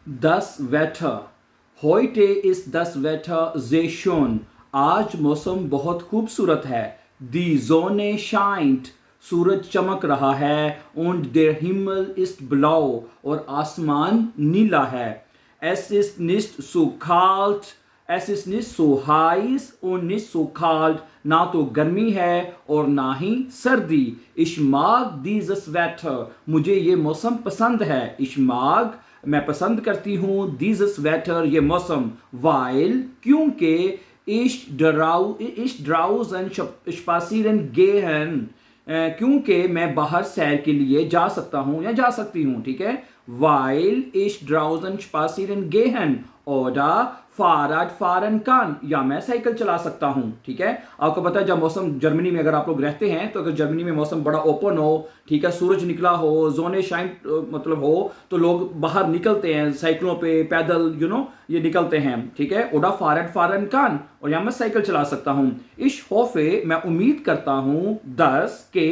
Das Wetter. Heute ist das Wetter sehr schön. आज मौसम बहुत खूबसूरत है. Die Sonne scheint. सूरज चमक रहा है. Und der Himmel ist blau. और आसमान नीला है. Es ist nicht so kalt. Es ist nicht so heiß und nicht so kalt. ना तो गर्मी है और ना ही सर्दी. Ich mag dieses Wetter. मुझे ये मौसम पसंद है. Ich mag मैं पसंद करती हूँ dieses Wetter ये मौसम. Weil क्योंकि ich draußen spazieren gehen. क्योंकि मैं बाहर सैर के लिए जा सकता हूँ या जा सकती हूँ. ठीक है. Weil ich draußen spazieren gehen oder Fahrrad fahren kann. या मैं साइकिल चला सकता हूँ. ठीक है. आपको पता है जब मौसम जर्मनी में अगर आप लोग रहते हैं तो अगर जर्मनी में मौसम बड़ा ओपन हो, ठीक है, सूरज निकला हो, जोने शाइन मतलब हो, तो लोग बाहर निकलते हैं साइकिलों पे, पैदल ये निकलते हैं. ठीक है. ओडा फारड फारन कान. और यहाँ मैं साइकिल चला सकता हूँ. इश होफे मैं उम्मीद करता हूँ 10 के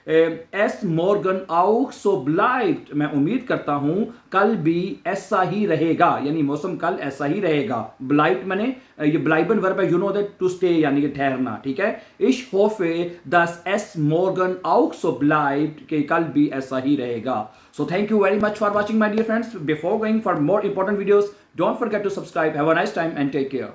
S Morgan auch so bleibt. मैं उम्मीद करता हूँ कल भी ऐसा ही रहेगा. यानी मौसम कल ऐसा ही रहेगा. Bleibt मैंने ये bleiben वर्ब है, that to stay यानी कि ठहरना. ठीक है. Ich hoffe dass es morgen auch so bleibt. कि कल भी ऐसा ही रहेगा. So thank you very much for watching my dear friends. Before going for more important videos, don't forget to subscribe. Have a nice time and take care.